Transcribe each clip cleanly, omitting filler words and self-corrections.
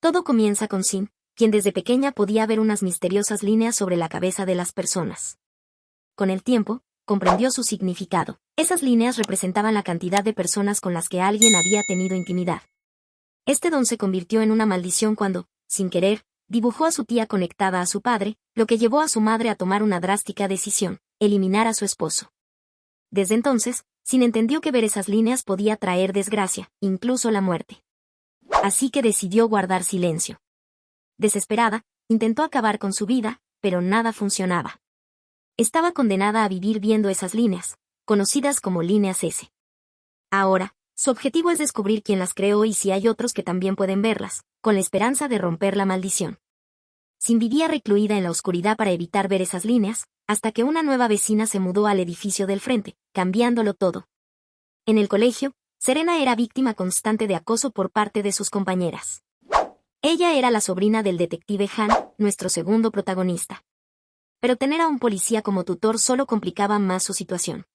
Todo comienza con Sin, quien desde pequeña podía ver unas misteriosas líneas sobre la cabeza de las personas. Con el tiempo, comprendió su significado. Esas líneas representaban la cantidad de personas con las que alguien había tenido intimidad. Este don se convirtió en una maldición cuando, sin querer, dibujó a su tía conectada a su padre, lo que llevó a su madre a tomar una drástica decisión: eliminar a su esposo. Desde entonces, Sin entendió que ver esas líneas podía traer desgracia, incluso la muerte. Así que decidió guardar silencio. Desesperada, intentó acabar con su vida, pero nada funcionaba. Estaba condenada a vivir viendo esas líneas, conocidas como líneas S. Ahora, su objetivo es descubrir quién las creó y si hay otros que también pueden verlas, con la esperanza de romper la maldición. Sin vivía recluida en la oscuridad para evitar ver esas líneas, hasta que una nueva vecina se mudó al edificio del frente, cambiándolo todo. En el colegio, Serena era víctima constante de acoso por parte de sus compañeras. Ella era la sobrina del detective Han, nuestro segundo protagonista. Pero tener a un policía como tutor solo complicaba más su situación.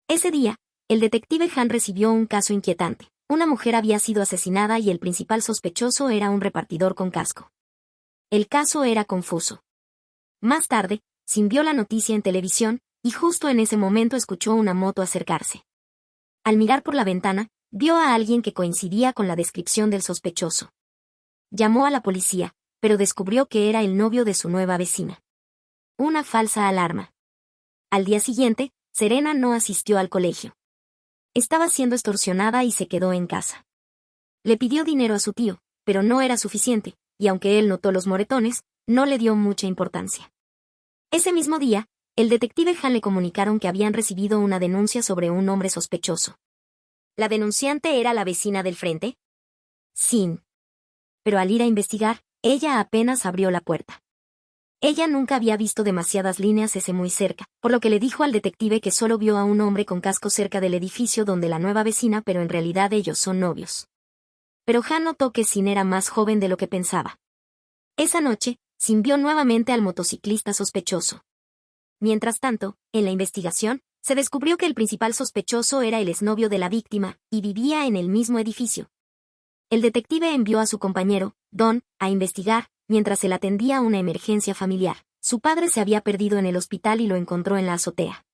Ese día, el detective Han recibió un caso inquietante. Una mujer había sido asesinada y el principal sospechoso era un repartidor con casco. El caso era confuso. Más tarde, Sin vio la noticia en televisión, y justo en ese momento escuchó una moto acercarse. Al mirar por la ventana, vio a alguien que coincidía con la descripción del sospechoso. Llamó a la policía, pero descubrió que era el novio de su nueva vecina. Una falsa alarma. Al día siguiente, Serena no asistió al colegio. Estaba siendo extorsionada y se quedó en casa. Le pidió dinero a su tío, pero no era suficiente, y aunque él notó los moretones, no le dio mucha importancia. Ese mismo día, el detective Han le comunicaron que habían recibido una denuncia sobre un hombre sospechoso. ¿La denunciante era la vecina del frente? Sin. Pero al ir a investigar, ella apenas abrió la puerta. Ella nunca había visto demasiadas líneas S muy cerca, por lo que le dijo al detective que solo vio a un hombre con casco cerca del edificio donde la nueva vecina, pero en realidad ellos son novios. Pero Han notó que Sin era más joven de lo que pensaba. Esa noche, Sin vio nuevamente al motociclista sospechoso. Mientras tanto, en la investigación, se descubrió que el principal sospechoso era el exnovio de la víctima, y vivía en el mismo edificio. El detective envió a su compañero, Don, a investigar, mientras él atendía una emergencia familiar. Su padre se había perdido en el hospital y lo encontró en la azotea.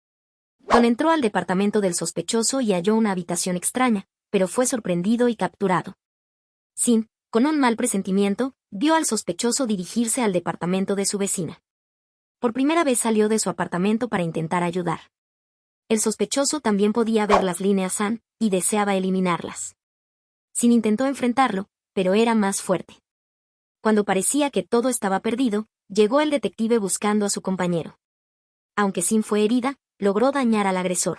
Don entró al departamento del sospechoso y halló una habitación extraña, pero fue sorprendido y capturado. Sin, con un mal presentimiento, vio al sospechoso dirigirse al departamento de su vecina. Por primera vez salió de su apartamento para intentar ayudar. El sospechoso también podía ver las líneas San, y deseaba eliminarlas. Sin intentó enfrentarlo, pero era más fuerte. Cuando parecía que todo estaba perdido, llegó el detective buscando a su compañero. Aunque Sin fue herida, logró dañar al agresor.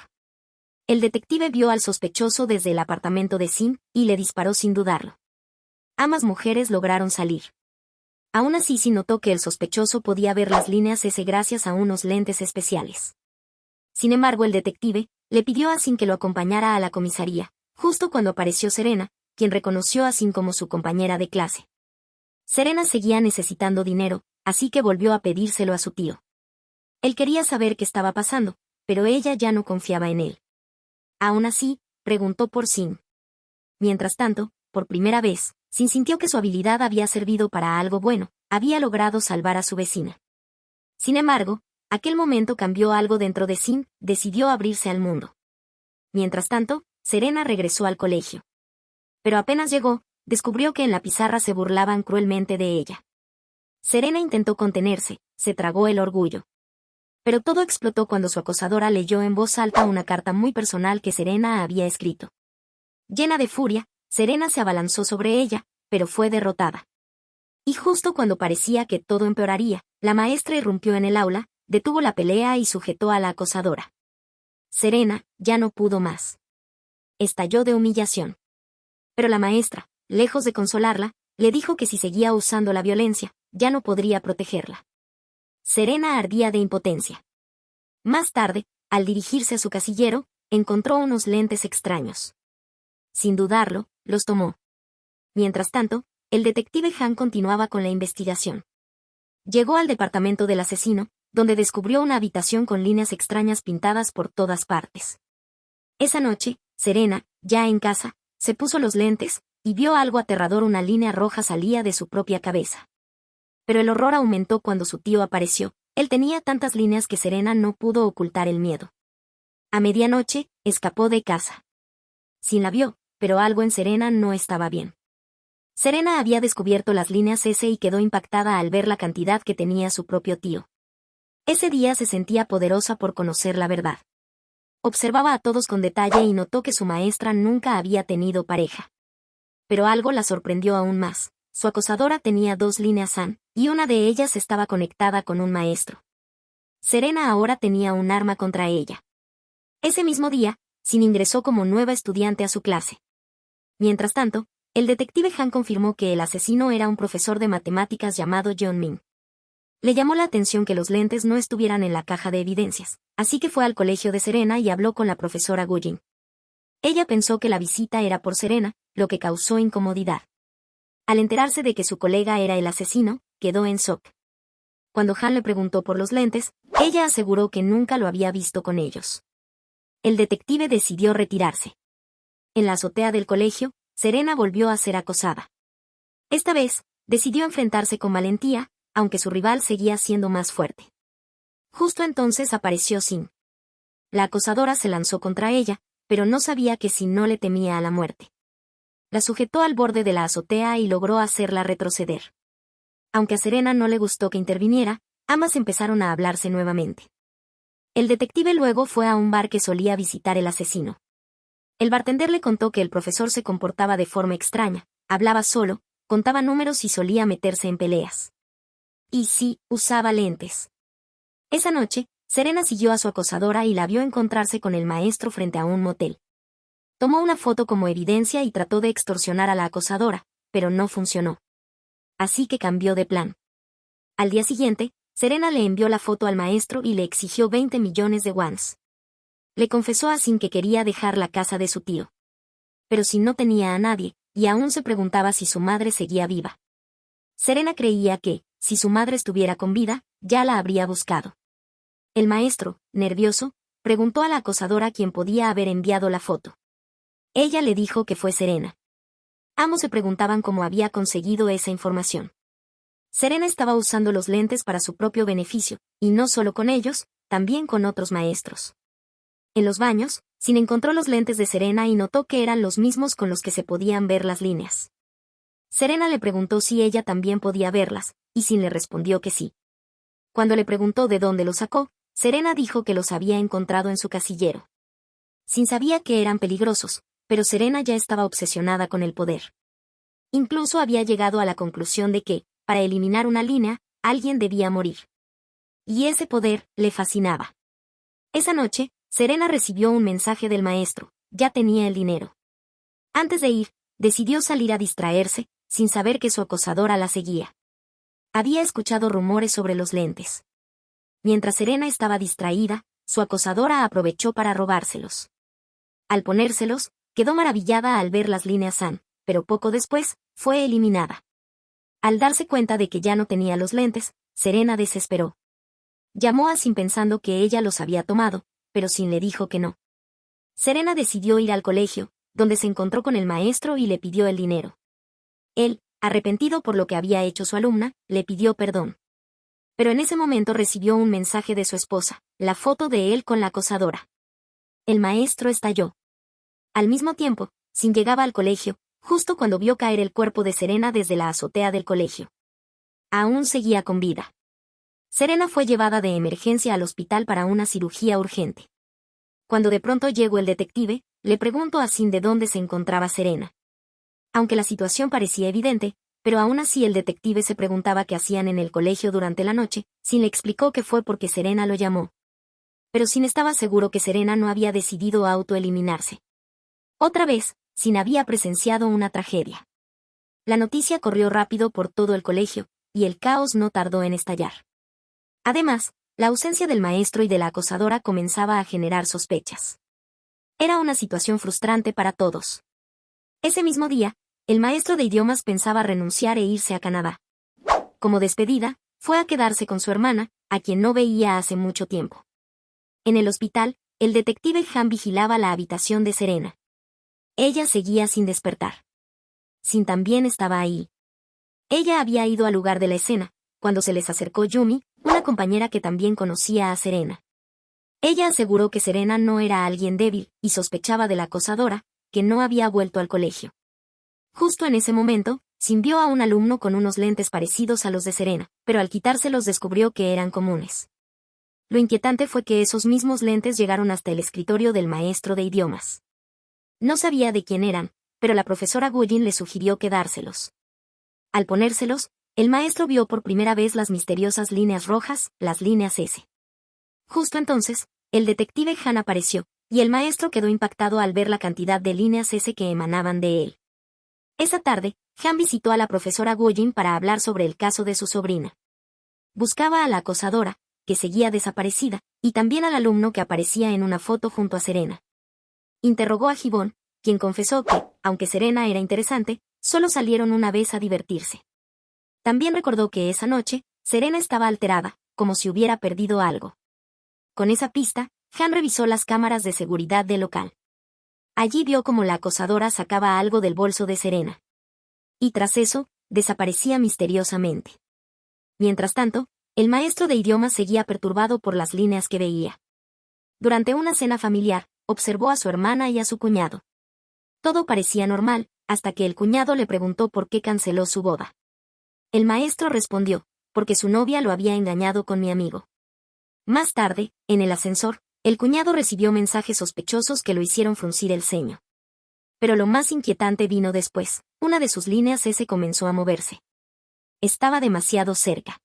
El detective vio al sospechoso desde el apartamento de Sin, y le disparó sin dudarlo. Ambas mujeres lograron salir. Aún así Sin notó que el sospechoso podía ver las líneas S gracias a unos lentes especiales. Sin embargo, el detective le pidió a Sin que lo acompañara a la comisaría, justo cuando apareció Serena, quien reconoció a Sin como su compañera de clase. Serena seguía necesitando dinero, así que volvió a pedírselo a su tío. Él quería saber qué estaba pasando, pero ella ya no confiaba en él. Aún así, preguntó por Sin. Mientras tanto, por primera vez, Sin sintió que su habilidad había servido para algo bueno, había logrado salvar a su vecina. Sin embargo, aquel momento cambió algo dentro de Sin, decidió abrirse al mundo. Mientras tanto, Serena regresó al colegio. Pero apenas llegó, descubrió que en la pizarra se burlaban cruelmente de ella. Serena intentó contenerse, se tragó el orgullo. Pero todo explotó cuando su acosadora leyó en voz alta una carta muy personal que Serena había escrito. Llena de furia, Serena se abalanzó sobre ella, pero fue derrotada. Y justo cuando parecía que todo empeoraría, la maestra irrumpió en el aula, detuvo la pelea y sujetó a la acosadora. Serena ya no pudo más. Estalló de humillación. Pero la maestra, lejos de consolarla, le dijo que si seguía usando la violencia, ya no podría protegerla. Serena ardía de impotencia. Más tarde, al dirigirse a su casillero, encontró unos lentes extraños. Sin dudarlo, los tomó. Mientras tanto, el detective Han continuaba con la investigación. Llegó al departamento del asesino, donde descubrió una habitación con líneas extrañas pintadas por todas partes. Esa noche, Serena, ya en casa, se puso los lentes, y vio algo aterrador: una línea roja salía de su propia cabeza. Pero el horror aumentó cuando su tío apareció. Él tenía tantas líneas que Serena no pudo ocultar el miedo. A medianoche, escapó de casa. Sin la vio, pero algo en Serena no estaba bien. Serena había descubierto las líneas S y quedó impactada al ver la cantidad que tenía su propio tío. Ese día se sentía poderosa por conocer la verdad. Observaba a todos con detalle y notó que su maestra nunca había tenido pareja. Pero algo la sorprendió aún más. Su acosadora tenía 2 líneas SAN, y una de ellas estaba conectada con un maestro. Serena ahora tenía un arma contra ella. Ese mismo día, Sin ingresó como nueva estudiante a su clase. Mientras tanto, el detective Han confirmó que el asesino era un profesor de matemáticas llamado John Min. Le llamó la atención que los lentes no estuvieran en la caja de evidencias, así que fue al colegio de Serena y habló con la profesora Gujin. Ella pensó que la visita era por Serena, lo que causó incomodidad. Al enterarse de que su colega era el asesino, quedó en shock. Cuando Han le preguntó por los lentes, ella aseguró que nunca lo había visto con ellos. El detective decidió retirarse. En la azotea del colegio, Serena volvió a ser acosada. Esta vez, decidió enfrentarse con valentía, aunque su rival seguía siendo más fuerte. Justo entonces apareció Sin. La acosadora se lanzó contra ella, pero no sabía que Sin no le temía a la muerte. La sujetó al borde de la azotea y logró hacerla retroceder. Aunque a Serena no le gustó que interviniera, ambas empezaron a hablarse nuevamente. El detective luego fue a un bar que solía visitar el asesino. El bartender le contó que el profesor se comportaba de forma extraña, hablaba solo, contaba números y solía meterse en peleas. Y sí, usaba lentes. Esa noche, Serena siguió a su acosadora y la vio encontrarse con el maestro frente a un motel. Tomó una foto como evidencia y trató de extorsionar a la acosadora, pero no funcionó. Así que cambió de plan. Al día siguiente, Serena le envió la foto al maestro y le exigió 20 millones de wons. Le confesó a Sin que quería dejar la casa de su tío. Pero Sin no tenía a nadie, y aún se preguntaba si su madre seguía viva. Serena creía que, si su madre estuviera con vida, ya la habría buscado. El maestro, nervioso, preguntó a la acosadora quién podía haber enviado la foto. Ella le dijo que fue Serena. Ambos se preguntaban cómo había conseguido esa información. Serena estaba usando los lentes para su propio beneficio, y no solo con ellos, también con otros maestros. En los baños, Sin encontró los lentes de Serena y notó que eran los mismos con los que se podían ver las líneas. Serena le preguntó si ella también podía verlas, y Sin le respondió que sí. Cuando le preguntó de dónde los sacó, Serena dijo que los había encontrado en su casillero. Sin sabía que eran peligrosos, pero Serena ya estaba obsesionada con el poder. Incluso había llegado a la conclusión de que, para eliminar una línea, alguien debía morir. Y ese poder le fascinaba. Esa noche, Serena recibió un mensaje del maestro: ya tenía el dinero. Antes de ir, decidió salir a distraerse, sin saber que su acosadora la seguía. Había escuchado rumores sobre los lentes. Mientras Serena estaba distraída, su acosadora aprovechó para robárselos. Al ponérselos, quedó maravillada al ver las líneas SAN, pero poco después, fue eliminada. Al darse cuenta de que ya no tenía los lentes, Serena desesperó. Llamó a Sin pensando que ella los había tomado, pero Sin le dijo que no. Serena decidió ir al colegio, donde se encontró con el maestro y le pidió el dinero. Él, arrepentido por lo que había hecho su alumna, le pidió perdón. Pero en ese momento recibió un mensaje de su esposa, la foto de él con la acosadora. El maestro estalló. Al mismo tiempo, Sin llegaba al colegio, justo cuando vio caer el cuerpo de Serena desde la azotea del colegio. Aún seguía con vida. Serena fue llevada de emergencia al hospital para una cirugía urgente. Cuando de pronto llegó el detective, le preguntó a Sin de dónde se encontraba Serena. Aunque la situación parecía evidente, pero aún así el detective se preguntaba qué hacían en el colegio durante la noche. Sin le explicó que fue porque Serena lo llamó. Pero Sin estaba seguro que Serena no había decidido autoeliminarse. Otra vez, Sin había presenciado una tragedia. La noticia corrió rápido por todo el colegio, y el caos no tardó en estallar. Además, la ausencia del maestro y de la acosadora comenzaba a generar sospechas. Era una situación frustrante para todos. Ese mismo día, el maestro de idiomas pensaba renunciar e irse a Canadá. Como despedida, fue a quedarse con su hermana, a quien no veía hace mucho tiempo. En el hospital, el detective Han vigilaba la habitación de Serena. Ella seguía sin despertar. Sin también estaba ahí. Ella había ido al lugar de la escena, cuando se les acercó Yumi, una compañera que también conocía a Serena. Ella aseguró que Serena no era alguien débil, y sospechaba de la acosadora, que no había vuelto al colegio. Justo en ese momento, Sin vio a un alumno con unos lentes parecidos a los de Serena, pero al quitárselos descubrió que eran comunes. Lo inquietante fue que esos mismos lentes llegaron hasta el escritorio del maestro de idiomas. No sabía de quién eran, pero la profesora Gullin le sugirió quedárselos. Al ponérselos, el maestro vio por primera vez las misteriosas líneas rojas, las líneas S. Justo entonces, el detective Han apareció, y el maestro quedó impactado al ver la cantidad de líneas S que emanaban de él. Esa tarde, Han visitó a la profesora Gullin para hablar sobre el caso de su sobrina. Buscaba a la acosadora, que seguía desaparecida, y también al alumno que aparecía en una foto junto a Serena. Interrogó a Gibbon, quien confesó que, aunque Serena era interesante, solo salieron una vez a divertirse. También recordó que esa noche, Serena estaba alterada, como si hubiera perdido algo. Con esa pista, Han revisó las cámaras de seguridad del local. Allí vio cómo la acosadora sacaba algo del bolso de Serena. Y tras eso, desaparecía misteriosamente. Mientras tanto, el maestro de idiomas seguía perturbado por las líneas que veía. Durante una cena familiar, observó a su hermana y a su cuñado. Todo parecía normal, hasta que el cuñado le preguntó por qué canceló su boda. El maestro respondió, porque su novia lo había engañado con mi amigo. Más tarde, en el ascensor, el cuñado recibió mensajes sospechosos que lo hicieron fruncir el ceño. Pero lo más inquietante vino después, una de sus líneas S comenzó a moverse. Estaba demasiado cerca.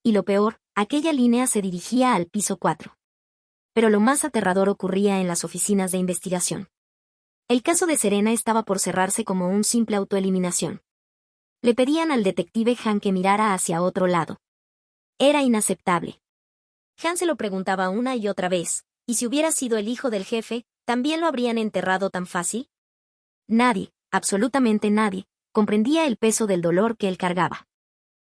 Y lo peor, aquella línea se dirigía al piso 4. Pero lo más aterrador ocurría en las oficinas de investigación. El caso de Serena estaba por cerrarse como un simple autoeliminación. Le pedían al detective Han que mirara hacia otro lado. Era inaceptable. Han se lo preguntaba una y otra vez, ¿y si hubiera sido el hijo del jefe, también lo habrían enterrado tan fácil? Nadie, absolutamente nadie, comprendía el peso del dolor que él cargaba.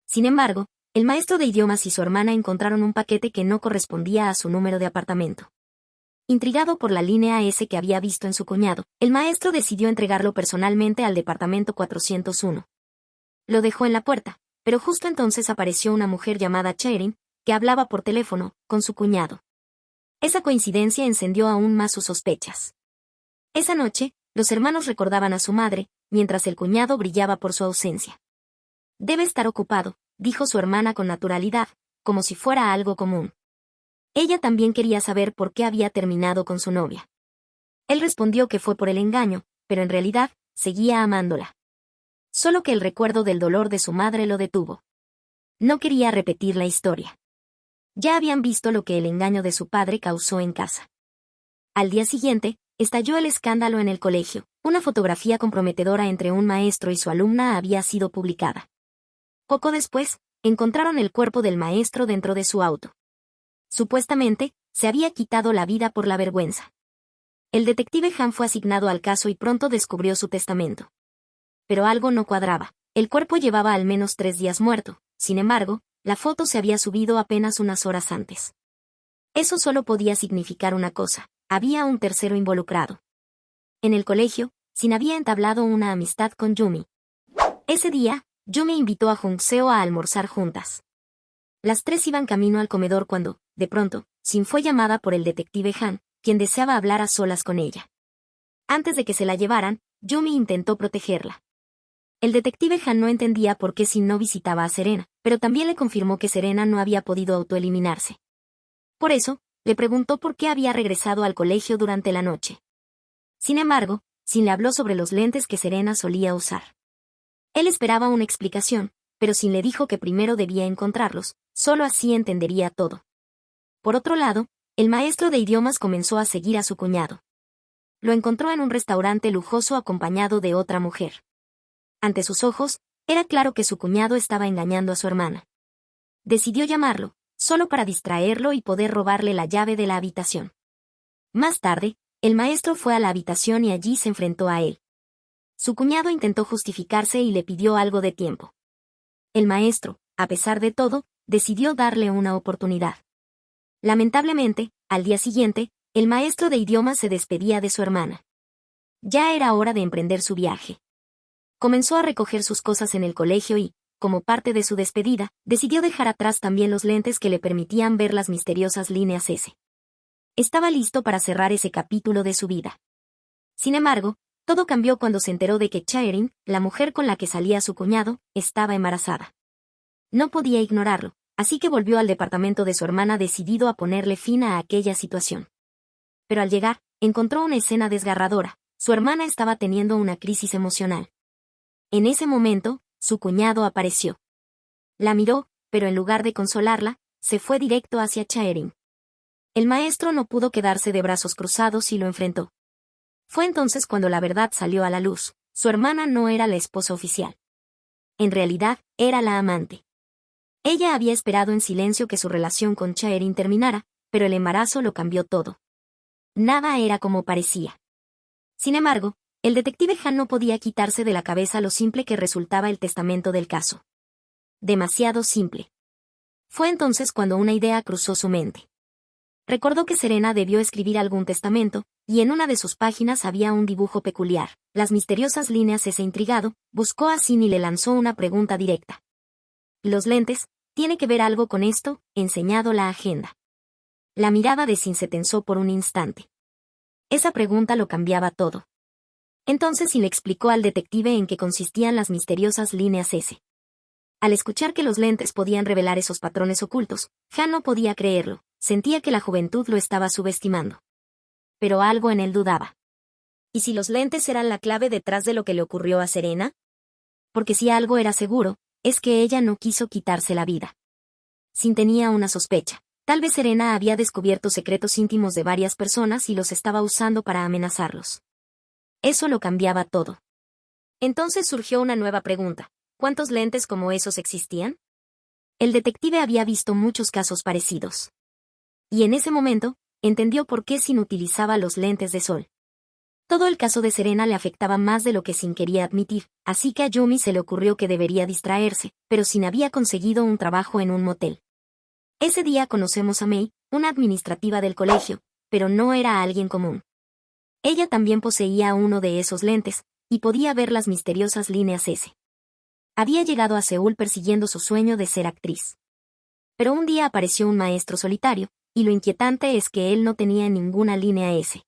Sin embargo, el maestro de idiomas y su hermana encontraron un paquete que no correspondía a su número de apartamento. Intrigado por la línea S que había visto en su cuñado, el maestro decidió entregarlo personalmente al departamento 401. Lo dejó en la puerta, pero justo entonces apareció una mujer llamada Cherin, que hablaba por teléfono, con su cuñado. Esa coincidencia encendió aún más sus sospechas. Esa noche, los hermanos recordaban a su madre, mientras el cuñado brillaba por su ausencia. Debe estar ocupado, dijo su hermana con naturalidad, como si fuera algo común. Ella también quería saber por qué había terminado con su novia. Él respondió que fue por el engaño, pero en realidad, seguía amándola. Solo que el recuerdo del dolor de su madre lo detuvo. No quería repetir la historia. Ya habían visto lo que el engaño de su padre causó en casa. Al día siguiente, estalló el escándalo en el colegio. Una fotografía comprometedora entre un maestro y su alumna había sido publicada. Poco después, encontraron el cuerpo del maestro dentro de su auto. Supuestamente, se había quitado la vida por la vergüenza. El detective Han fue asignado al caso y pronto descubrió su testamento. Pero algo no cuadraba. El cuerpo llevaba al menos 3 días muerto. Sin embargo, la foto se había subido apenas unas horas antes. Eso solo podía significar una cosa: había un tercero involucrado. En el colegio, Sin había entablado una amistad con Yumi. Ese día, Yumi invitó a Jung-seo a almorzar juntas. Las 3 iban camino al comedor cuando, de pronto, Sin fue llamada por el detective Han, quien deseaba hablar a solas con ella. Antes de que se la llevaran, Yumi intentó protegerla. El detective Han no entendía por qué Sin no visitaba a Serena, pero también le confirmó que Serena no había podido autoeliminarse. Por eso, le preguntó por qué había regresado al colegio durante la noche. Sin embargo, Sin le habló sobre los lentes que Serena solía usar. Él esperaba una explicación, pero Sin le dijo que primero debía encontrarlos, solo así entendería todo. Por otro lado, el maestro de idiomas comenzó a seguir a su cuñado. Lo encontró en un restaurante lujoso acompañado de otra mujer. Ante sus ojos, era claro que su cuñado estaba engañando a su hermana. Decidió llamarlo, solo para distraerlo y poder robarle la llave de la habitación. Más tarde, el maestro fue a la habitación y allí se enfrentó a él. Su cuñado intentó justificarse y le pidió algo de tiempo. El maestro, a pesar de todo, decidió darle una oportunidad. Lamentablemente, al día siguiente, el maestro de idiomas se despedía de su hermana. Ya era hora de emprender su viaje. Comenzó a recoger sus cosas en el colegio y, como parte de su despedida, decidió dejar atrás también los lentes que le permitían ver las misteriosas líneas S. Estaba listo para cerrar ese capítulo de su vida. Sin embargo, todo cambió cuando se enteró de que Chaerin, la mujer con la que salía su cuñado, estaba embarazada. No podía ignorarlo, así que volvió al departamento de su hermana decidido a ponerle fin a aquella situación. Pero al llegar, encontró una escena desgarradora. Su hermana estaba teniendo una crisis emocional. En ese momento, su cuñado apareció. La miró, pero en lugar de consolarla, se fue directo hacia Chaerin. El maestro no pudo quedarse de brazos cruzados y lo enfrentó. Fue entonces cuando la verdad salió a la luz. Su hermana no era la esposa oficial. En realidad, era la amante. Ella había esperado en silencio que su relación con Chaerin terminara, pero el embarazo lo cambió todo. Nada era como parecía. Sin embargo, el detective Han no podía quitarse de la cabeza lo simple que resultaba el testamento del caso. Demasiado simple. Fue entonces cuando una idea cruzó su mente. Recordó que Serena debió escribir algún testamento, y en una de sus páginas había un dibujo peculiar. Las misteriosas líneas. Ese intrigado, buscó a Sin y le lanzó una pregunta directa. ¿Los lentes, tiene que ver algo con esto? Enseñado la agenda. La mirada de Sin se tensó por un instante. Esa pregunta lo cambiaba todo. Entonces Sin le explicó al detective en qué consistían las misteriosas líneas S. Al escuchar que los lentes podían revelar esos patrones ocultos, Han no podía creerlo, sentía que la juventud lo estaba subestimando. Pero algo en él dudaba. ¿Y si los lentes eran la clave detrás de lo que le ocurrió a Serena? Porque si algo era seguro, es que ella no quiso quitarse la vida. Sin tenía una sospecha. Tal vez Serena había descubierto secretos íntimos de varias personas y los estaba usando para amenazarlos. Eso lo cambiaba todo. Entonces surgió una nueva pregunta. ¿Cuántos lentes como esos existían? El detective había visto muchos casos parecidos. Y en ese momento, entendió por qué Sin utilizaba los lentes de sol. Todo el caso de Serena le afectaba más de lo que Sin quería admitir, así que a Yumi se le ocurrió que debería distraerse, pero Sin había conseguido un trabajo en un motel. Ese día conocemos a Mei, una administrativa del colegio, pero no era alguien común. Ella también poseía uno de esos lentes, y podía ver las misteriosas líneas S. Había llegado a Seúl persiguiendo su sueño de ser actriz. Pero un día apareció un maestro solitario, y lo inquietante es que él no tenía ninguna línea S.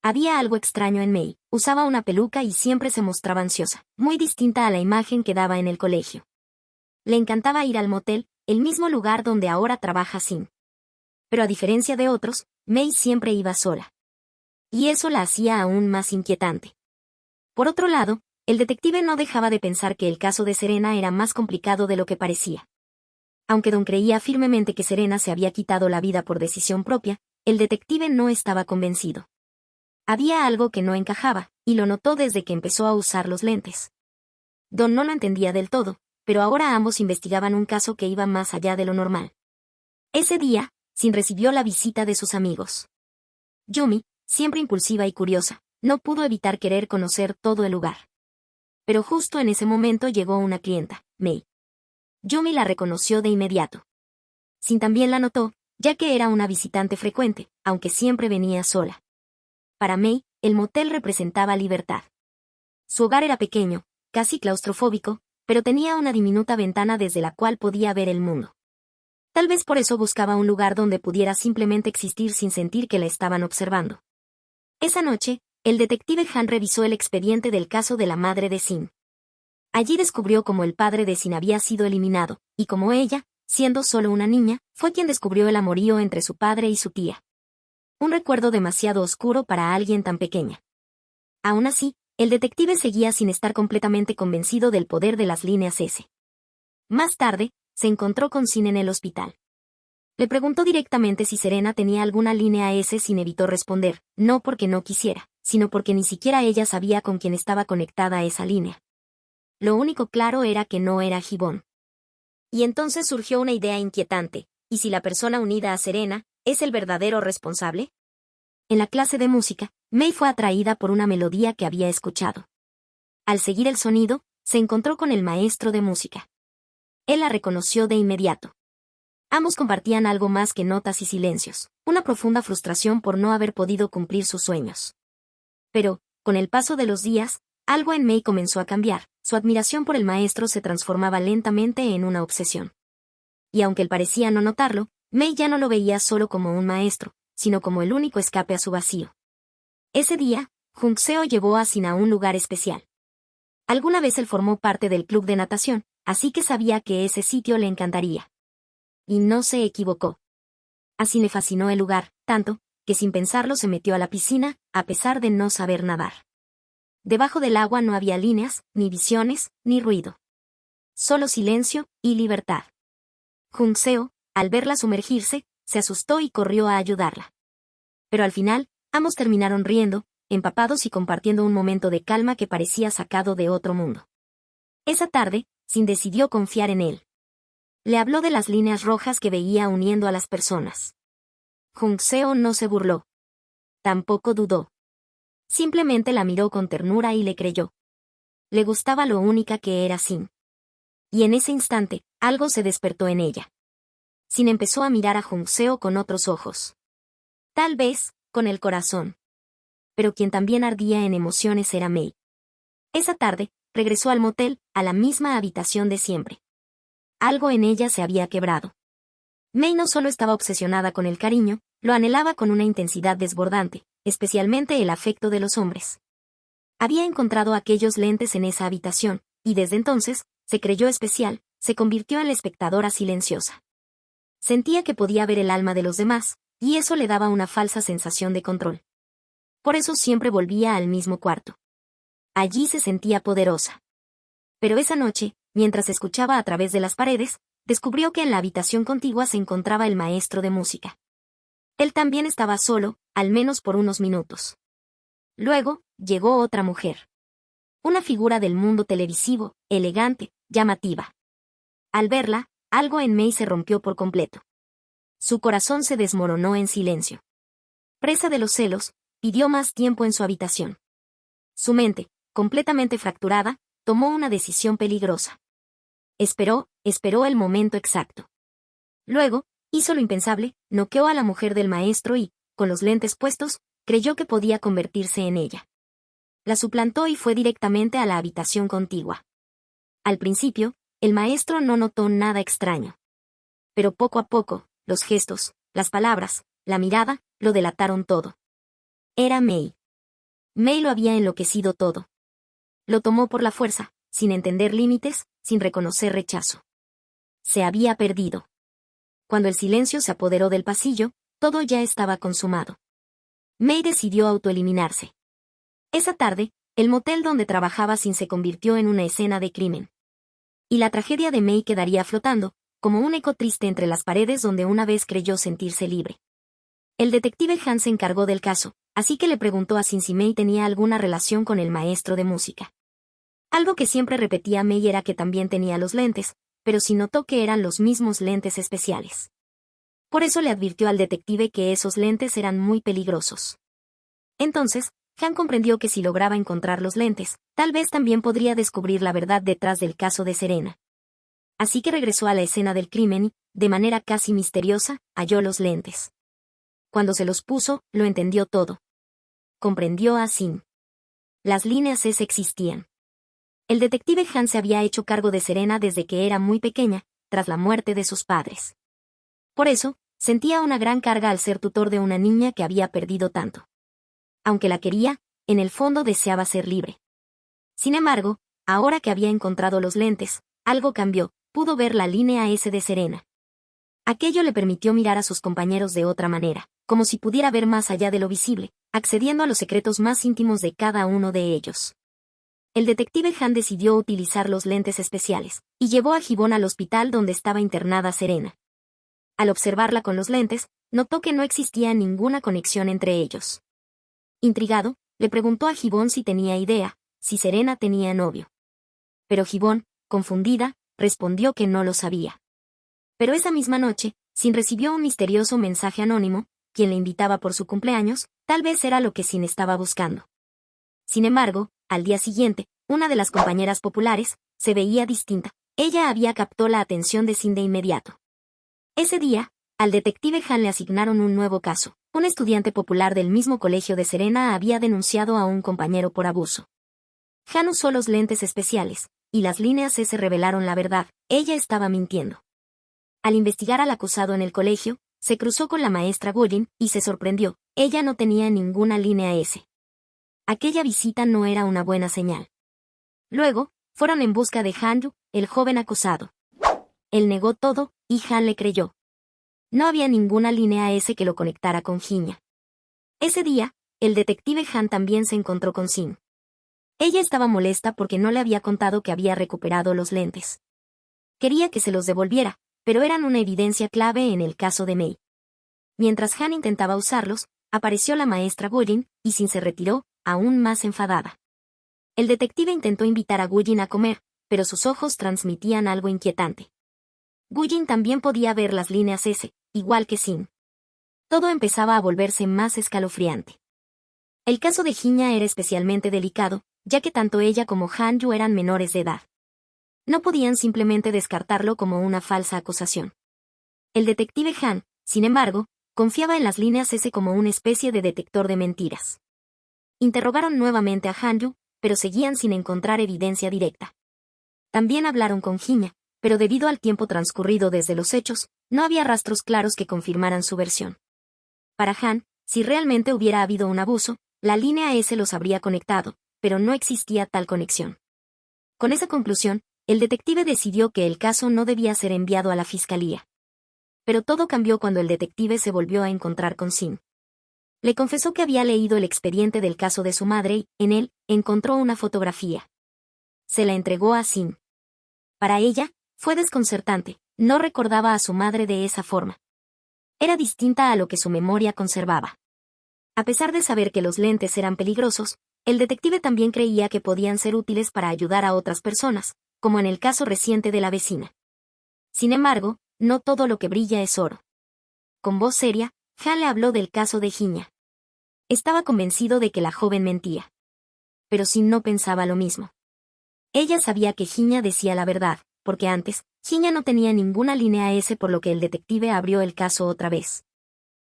Había algo extraño en Mei, usaba una peluca y siempre se mostraba ansiosa, muy distinta a la imagen que daba en el colegio. Le encantaba ir al motel, el mismo lugar donde ahora trabaja Sin. Pero a diferencia de otros, Mei siempre iba sola. Y eso la hacía aún más inquietante. Por otro lado, el detective no dejaba de pensar que el caso de Serena era más complicado de lo que parecía. Aunque Don creía firmemente que Serena se había quitado la vida por decisión propia, el detective no estaba convencido. Había algo que no encajaba, y lo notó desde que empezó a usar los lentes. Don no lo entendía del todo, pero ahora ambos investigaban un caso que iba más allá de lo normal. Ese día, Sin recibió la visita de sus amigos. Yumi, siempre impulsiva y curiosa, no pudo evitar querer conocer todo el lugar. Pero justo en ese momento llegó una clienta, Mei. Yumi la reconoció de inmediato. Sin también la notó, ya que era una visitante frecuente, aunque siempre venía sola. Para Mei, el motel representaba libertad. Su hogar era pequeño, casi claustrofóbico, pero tenía una diminuta ventana desde la cual podía ver el mundo. Tal vez por eso buscaba un lugar donde pudiera simplemente existir sin sentir que la estaban observando. Esa noche, el detective Han revisó el expediente del caso de la madre de Sin. Allí descubrió cómo el padre de Sin había sido eliminado, y cómo ella, siendo solo una niña, fue quien descubrió el amorío entre su padre y su tía. Un recuerdo demasiado oscuro para alguien tan pequeña. Aún así, el detective seguía sin estar completamente convencido del poder de las líneas S. Más tarde, se encontró con Sin en el hospital. Le preguntó directamente si Serena tenía alguna línea S. Sin evitó responder, no porque no quisiera, sino porque ni siquiera ella sabía con quién estaba conectada esa línea. Lo único claro era que no era Gibbon. Y entonces surgió una idea inquietante, ¿y si la persona unida a Serena es el verdadero responsable? En la clase de música, Mei fue atraída por una melodía que había escuchado. Al seguir el sonido, se encontró con el maestro de música. Él la reconoció de inmediato. Ambos compartían algo más que notas y silencios, una profunda frustración por no haber podido cumplir sus sueños. Pero, con el paso de los días, algo en Mei comenzó a cambiar. Su admiración por el maestro se transformaba lentamente en una obsesión. Y aunque él parecía no notarlo, Mei ya no lo veía solo como un maestro, sino como el único escape a su vacío. Ese día, Jung Seo llevó a Sin a un lugar especial. Alguna vez él formó parte del club de natación, así que sabía que ese sitio le encantaría. Y no se equivocó. Así le fascinó el lugar, tanto, que sin pensarlo se metió a la piscina, a pesar de no saber nadar. Debajo del agua no había líneas, ni visiones, ni ruido. Solo silencio y libertad. Jung Seo, al verla sumergirse, se asustó y corrió a ayudarla. Pero al final, ambos terminaron riendo, empapados y compartiendo un momento de calma que parecía sacado de otro mundo. Esa tarde, Sin decidió confiar en él. Le habló de las líneas rojas que veía uniendo a las personas. Jung Seo no se burló. Tampoco dudó. Simplemente la miró con ternura y le creyó. Le gustaba lo única que era Sin. Y en ese instante, algo se despertó en ella. Sin empezó a mirar a Jung Seo con otros ojos. Tal vez, con el corazón. Pero quien también ardía en emociones era Mei. Esa tarde, regresó al motel, a la misma habitación de siempre. Algo en ella se había quebrado. Mei no solo estaba obsesionada con el cariño, lo anhelaba con una intensidad desbordante, especialmente el afecto de los hombres. Había encontrado aquellos lentes en esa habitación, y desde entonces, se creyó especial, se convirtió en la espectadora silenciosa. Sentía que podía ver el alma de los demás, y eso le daba una falsa sensación de control. Por eso siempre volvía al mismo cuarto. Allí se sentía poderosa. Pero esa noche, mientras escuchaba a través de las paredes, descubrió que en la habitación contigua se encontraba el maestro de música. Él también estaba solo, al menos por unos minutos. Luego, llegó otra mujer. Una figura del mundo televisivo, elegante, llamativa. Al verla, algo en Mei se rompió por completo. Su corazón se desmoronó en silencio. Presa de los celos, pidió más tiempo en su habitación. Su mente, completamente fracturada, tomó una decisión peligrosa. Esperó el momento exacto. Luego, hizo lo impensable, noqueó a la mujer del maestro y, con los lentes puestos, creyó que podía convertirse en ella. La suplantó y fue directamente a la habitación contigua. Al principio, el maestro no notó nada extraño. Pero poco a poco, los gestos, las palabras, la mirada, lo delataron todo. Era Mei. Mei lo había enloquecido todo. Lo tomó por la fuerza, sin entender límites, sin reconocer rechazo. Se había perdido. Cuando el silencio se apoderó del pasillo, todo ya estaba consumado. Mei decidió autoeliminarse. Esa tarde, el motel donde trabajaba Sin se convirtió en una escena de crimen. Y la tragedia de Mei quedaría flotando, como un eco triste entre las paredes donde una vez creyó sentirse libre. El detective Han se encargó del caso, así que le preguntó a Sin si Mei tenía alguna relación con el maestro de música. Algo que siempre repetía Mei era que también tenía los lentes, pero sí notó que eran los mismos lentes especiales. Por eso le advirtió al detective que esos lentes eran muy peligrosos. Entonces, Han comprendió que si lograba encontrar los lentes, tal vez también podría descubrir la verdad detrás del caso de Serena. Así que regresó a la escena del crimen y, de manera casi misteriosa, halló los lentes. Cuando se los puso, lo entendió todo. Comprendió a Sin. Las líneas S existían. El detective Han se había hecho cargo de Serena desde que era muy pequeña, tras la muerte de sus padres. Por eso, sentía una gran carga al ser tutor de una niña que había perdido tanto. Aunque la quería, en el fondo deseaba ser libre. Sin embargo, ahora que había encontrado los lentes, algo cambió, pudo ver la línea S de Serena. Aquello le permitió mirar a sus compañeros de otra manera, como si pudiera ver más allá de lo visible, accediendo a los secretos más íntimos de cada uno de ellos. El detective Han decidió utilizar los lentes especiales, y llevó a Gibbon al hospital donde estaba internada Serena. Al observarla con los lentes, notó que no existía ninguna conexión entre ellos. Intrigado, le preguntó a Gibbon si tenía idea, si Serena tenía novio. Pero Gibbon, confundida, respondió que no lo sabía. Pero esa misma noche, Sin recibió un misterioso mensaje anónimo, quien le invitaba por su cumpleaños, tal vez era lo que Sin estaba buscando. Sin embargo, al día siguiente, una de las compañeras populares, se veía distinta. Ella había captado la atención de Sin de inmediato. Ese día, al detective Han le asignaron un nuevo caso. Un estudiante popular del mismo colegio de Serena había denunciado a un compañero por abuso. Han usó los lentes especiales, y las líneas S revelaron la verdad, ella estaba mintiendo. Al investigar al acusado en el colegio, se cruzó con la maestra Woodin y se sorprendió, ella no tenía ninguna línea S. Aquella visita no era una buena señal. Luego, fueron en busca de Han-yu, el joven acusado. Él negó todo, y Han le creyó. No había ninguna línea S que lo conectara con Jinya. Ese día, el detective Han también se encontró con Sin. Ella estaba molesta porque no le había contado que había recuperado los lentes. Quería que se los devolviera, pero eran una evidencia clave en el caso de Mei. Mientras Han intentaba usarlos, apareció la maestra Woodin, y Sin se retiró, aún más enfadada. El detective intentó invitar a Woodin a comer, pero sus ojos transmitían algo inquietante. Woodin también podía ver las líneas S, igual que Sin. Todo empezaba a volverse más escalofriante. El caso de Jinya era especialmente delicado, ya que tanto ella como Han-yu eran menores de edad. No podían simplemente descartarlo como una falsa acusación. El detective Han, sin embargo, confiaba en las líneas S como una especie de detector de mentiras. Interrogaron nuevamente a Han-yu, pero seguían sin encontrar evidencia directa. También hablaron con Jinya, pero debido al tiempo transcurrido desde los hechos, no había rastros claros que confirmaran su versión. Para Han, si realmente hubiera habido un abuso, la línea S los habría conectado, pero no existía tal conexión. Con esa conclusión, el detective decidió que el caso no debía ser enviado a la fiscalía. Pero todo cambió cuando el detective se volvió a encontrar con Sin. Le confesó que había leído el expediente del caso de su madre y, en él, encontró una fotografía. Se la entregó a Sin. Para ella, fue desconcertante, no recordaba a su madre de esa forma. Era distinta a lo que su memoria conservaba. A pesar de saber que los lentes eran peligrosos, el detective también creía que podían ser útiles para ayudar a otras personas, como en el caso reciente de la vecina. Sin embargo, no todo lo que brilla es oro. Con voz seria, Han le habló del caso de Jinya. Estaba convencido de que la joven mentía. Pero Sin no pensaba lo mismo. Ella sabía que Jinya decía la verdad, porque antes, Jinya no tenía ninguna línea S, por lo que el detective abrió el caso otra vez.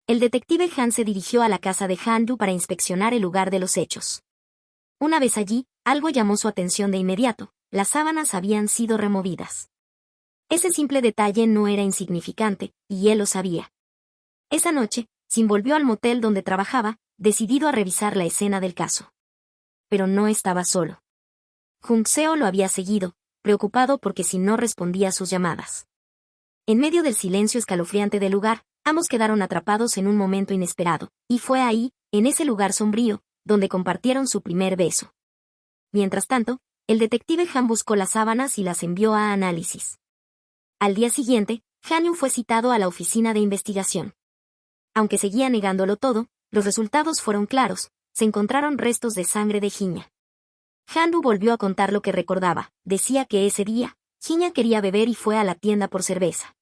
El detective Han se dirigió a la casa de Han-yu para inspeccionar el lugar de los hechos. Una vez allí, algo llamó su atención de inmediato: las sábanas habían sido removidas. Ese simple detalle no era insignificante, y él lo sabía. Esa noche, Sin volvió al motel donde trabajaba, decidido a revisar la escena del caso. Pero no estaba solo. Jung Seo lo había seguido, preocupado porque Sin no respondía a sus llamadas. En medio del silencio escalofriante del lugar, ambos quedaron atrapados en un momento inesperado, y fue ahí, en ese lugar sombrío, donde compartieron su primer beso. Mientras tanto, el detective Han buscó las sábanas y las envió a análisis. Al día siguiente, Han-yu fue citado a la oficina de investigación. Aunque seguía negándolo todo, los resultados fueron claros: se encontraron restos de sangre de Jinya. Han-yu volvió a contar lo que recordaba: decía que ese día, Jinya quería beber y fue a la tienda por cerveza.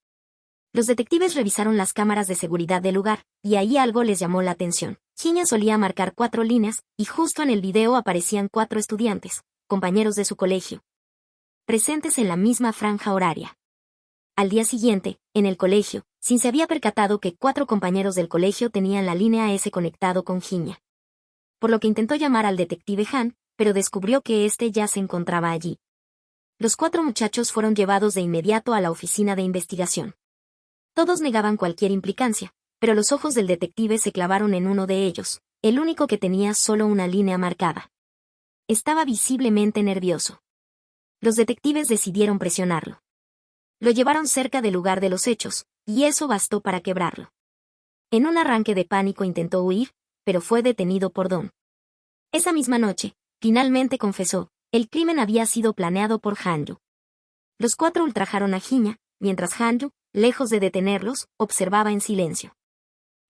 Los detectives revisaron las cámaras de seguridad del lugar, y ahí algo les llamó la atención. Jinya solía marcar 4 líneas, y justo en el video aparecían 4 estudiantes, compañeros de su colegio, presentes en la misma franja horaria. Al día siguiente, en el colegio, Sin se había percatado que 4 compañeros del colegio tenían la línea S conectado con Jinya. Por lo que intentó llamar al detective Han, pero descubrió que éste ya se encontraba allí. Los 4 muchachos fueron llevados de inmediato a la oficina de investigación. Todos negaban cualquier implicancia, pero los ojos del detective se clavaron en uno de ellos, el único que tenía solo una línea marcada. Estaba visiblemente nervioso. Los detectives decidieron presionarlo. Lo llevaron cerca del lugar de los hechos, y eso bastó para quebrarlo. En un arranque de pánico intentó huir, pero fue detenido por Don. Esa misma noche, finalmente confesó: el crimen había sido planeado por Han-yu. Los 4 ultrajaron a Jinya, mientras Han-yu, lejos de detenerlos, observaba en silencio.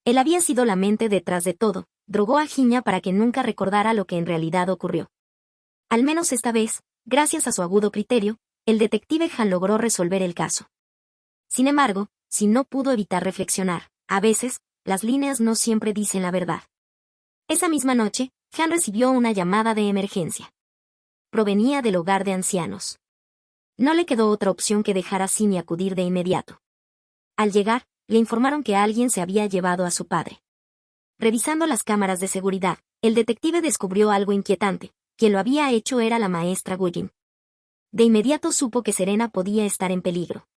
Él había sido la mente detrás de todo, drogó a Jinya para que nunca recordara lo que en realidad ocurrió. Al menos esta vez, gracias a su agudo criterio, el detective Han logró resolver el caso. Sin embargo, Sin no pudo evitar reflexionar: a veces, las líneas no siempre dicen la verdad. Esa misma noche, Han recibió una llamada de emergencia. Provenía del hogar de ancianos. No le quedó otra opción que dejar a Sin y acudir de inmediato. Al llegar, le informaron que alguien se había llevado a su padre. Revisando las cámaras de seguridad, el detective descubrió algo inquietante: quien lo había hecho era la maestra Guyin. De inmediato supo que Serena podía estar en peligro.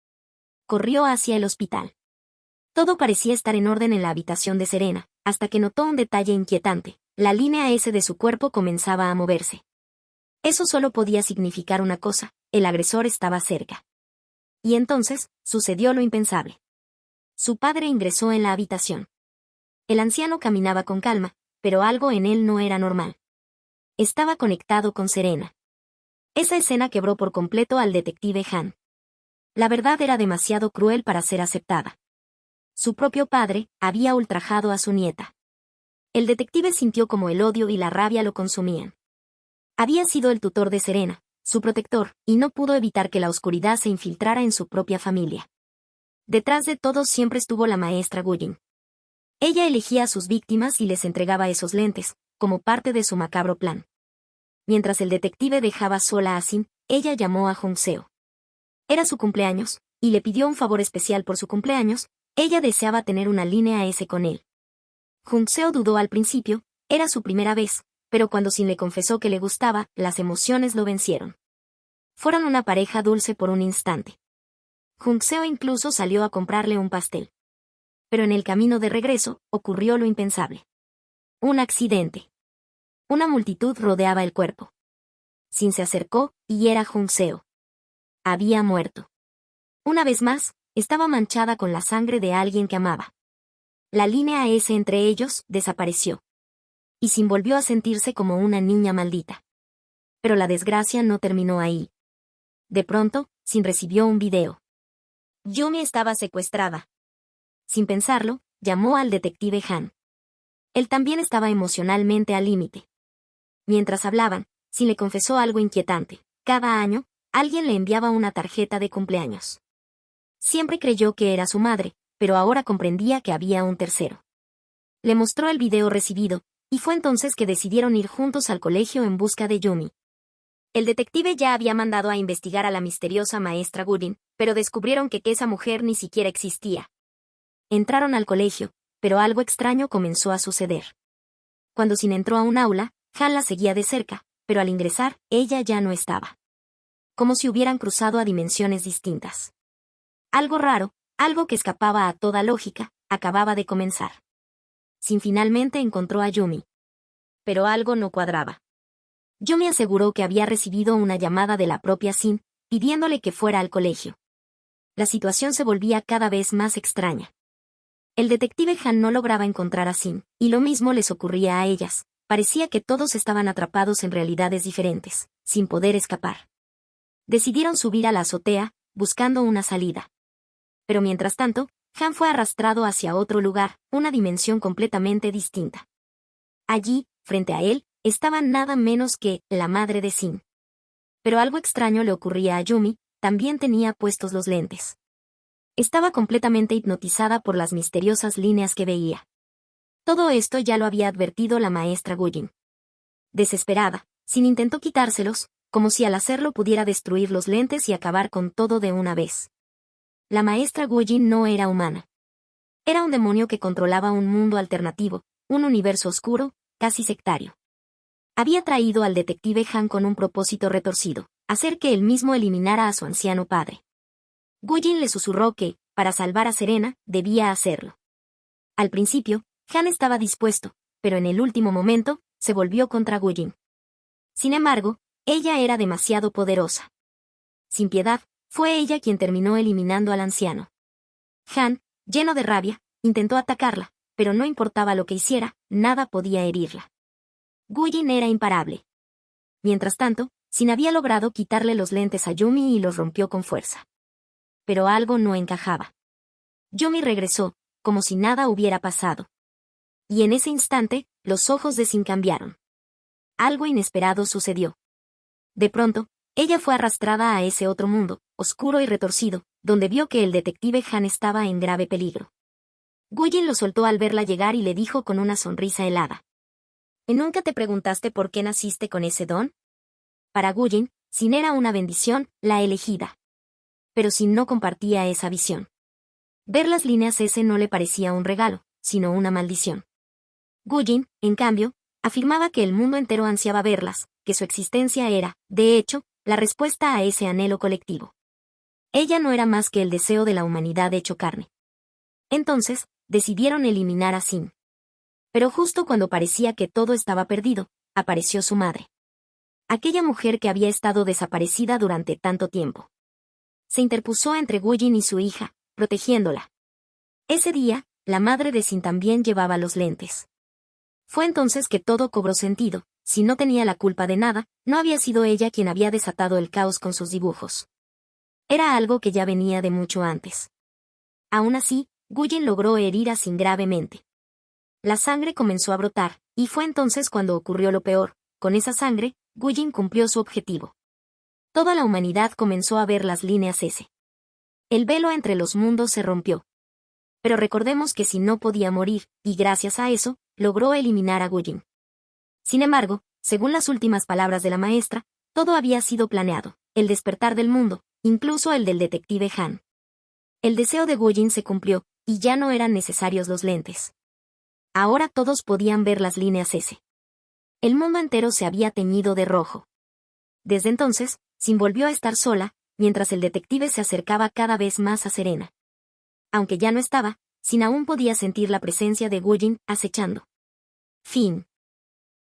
Corrió hacia el hospital. Todo parecía estar en orden en la habitación de Serena, hasta que notó un detalle inquietante: la línea S de su cuerpo comenzaba a moverse. Eso solo podía significar una cosa: el agresor estaba cerca. Y entonces, sucedió lo impensable. Su padre ingresó en la habitación. El anciano caminaba con calma, pero algo en él no era normal. Estaba conectado con Serena. Esa escena quebró por completo al detective Han. La verdad era demasiado cruel para ser aceptada. Su propio padre había ultrajado a su nieta. El detective sintió como el odio y la rabia lo consumían. Había sido el tutor de Serena, su protector, y no pudo evitar que la oscuridad se infiltrara en su propia familia. Detrás de todo siempre estuvo la maestra Guyin. Ella elegía a sus víctimas y les entregaba esos lentes, como parte de su macabro plan. Mientras el detective dejaba sola a Sin, ella llamó a Jung Seo. Era su cumpleaños, y le pidió un favor especial por su cumpleaños. Ella deseaba tener una línea S con él. Jung Seo dudó al principio, era su primera vez, pero cuando Sin le confesó que le gustaba, las emociones lo vencieron. Fueron una pareja dulce por un instante. Jung Seo incluso salió a comprarle un pastel. Pero en el camino de regreso, ocurrió lo impensable. Un accidente. Una multitud rodeaba el cuerpo. Sin se acercó, y era Jung Seo. Había muerto. Una vez más, estaba manchada con la sangre de alguien que amaba. La línea S entre ellos desapareció. Y Sin volvió a sentirse como una niña maldita. Pero la desgracia no terminó ahí. De pronto, Sin recibió un video. Yumi estaba secuestrada. Sin pensarlo, llamó al detective Han. Él también estaba emocionalmente al límite. Mientras hablaban, Sin le confesó algo inquietante: cada año, alguien le enviaba una tarjeta de cumpleaños. Siempre creyó que era su madre, pero ahora comprendía que había un tercero. Le mostró el video recibido, y fue entonces que decidieron ir juntos al colegio en busca de Yumi. El detective ya había mandado a investigar a la misteriosa maestra Guyin, pero descubrieron que esa mujer ni siquiera existía. Entraron al colegio, pero algo extraño comenzó a suceder. Cuando Sin entró a un aula, Han la seguía de cerca, pero al ingresar, ella ya no estaba. Como si hubieran cruzado a dimensiones distintas. Algo raro, algo que escapaba a toda lógica, acababa de comenzar. Sin finalmente encontró a Yumi. Pero algo no cuadraba. Yumi aseguró que había recibido una llamada de la propia Sin, pidiéndole que fuera al colegio. La situación se volvía cada vez más extraña. El detective Han no lograba encontrar a Sin, y lo mismo les ocurría a ellas. Parecía que todos estaban atrapados en realidades diferentes, sin poder escapar. Decidieron subir a la azotea, buscando una salida. Pero mientras tanto, Han fue arrastrado hacia otro lugar, una dimensión completamente distinta. Allí, frente a él, estaba nada menos que la madre de Sin. Pero algo extraño le ocurría a Yumi, también tenía puestos los lentes. Estaba completamente hipnotizada por las misteriosas líneas que veía. Todo esto ya lo había advertido la maestra Guyin. Desesperada, Sin intentó quitárselos, como si al hacerlo pudiera destruir los lentes y acabar con todo de una vez. La maestra Guyin no era humana. Era un demonio que controlaba un mundo alternativo, un universo oscuro, casi sectario. Había traído al detective Han con un propósito retorcido: hacer que él mismo eliminara a su anciano padre. Guyin le susurró que, para salvar a Serena, debía hacerlo. Al principio, Han estaba dispuesto, pero en el último momento, se volvió contra Guyin. Sin embargo, ella era demasiado poderosa. Sin piedad, fue ella quien terminó eliminando al anciano. Han, lleno de rabia, intentó atacarla, pero no importaba lo que hiciera, nada podía herirla. Guyin era imparable. Mientras tanto, Sin había logrado quitarle los lentes a Yumi y los rompió con fuerza. Pero algo no encajaba. Yumi regresó, como si nada hubiera pasado. Y en ese instante, los ojos de Sin cambiaron. Algo inesperado sucedió. De pronto, ella fue arrastrada a ese otro mundo, oscuro y retorcido, donde vio que el detective Han estaba en grave peligro. Guyin lo soltó al verla llegar y le dijo con una sonrisa helada: ¿Nunca te preguntaste por qué naciste con ese don? Para Guyin, Sin era una bendición, la elegida. Pero Sin no compartía esa visión. Ver las líneas S no le parecía un regalo, sino una maldición. Guyin, en cambio, afirmaba que el mundo entero ansiaba verlas, que su existencia era, de hecho, la respuesta a ese anhelo colectivo. Ella no era más que el deseo de la humanidad hecho carne. Entonces, decidieron eliminar a Sin. Pero justo cuando parecía que todo estaba perdido, apareció su madre. Aquella mujer que había estado desaparecida durante tanto tiempo. Se interpuso entre Gujin y su hija, protegiéndola. Ese día, la madre de Sin también llevaba los lentes. Fue entonces que todo cobró sentido. Si no tenía la culpa de nada, no había sido ella quien había desatado el caos con sus dibujos. Era algo que ya venía de mucho antes. Aún así, Gujin logró herir a Sin gravemente. La sangre comenzó a brotar, y fue entonces cuando ocurrió lo peor. Con esa sangre, Gujin cumplió su objetivo. Toda la humanidad comenzó a ver las líneas S. El velo entre los mundos se rompió. Pero recordemos que Sin no podía morir, y gracias a eso, logró eliminar a Gujin. Sin embargo, según las últimas palabras de la maestra, todo había sido planeado, el despertar del mundo, incluso el del detective Han. El deseo de Gujin se cumplió, y ya no eran necesarios los lentes. Ahora todos podían ver las líneas S. El mundo entero se había teñido de rojo. Desde entonces, Sin volvió a estar sola, mientras el detective se acercaba cada vez más a Serena. Aunque ya no estaba, Sin aún podía sentir la presencia de Gujin acechando. Fin.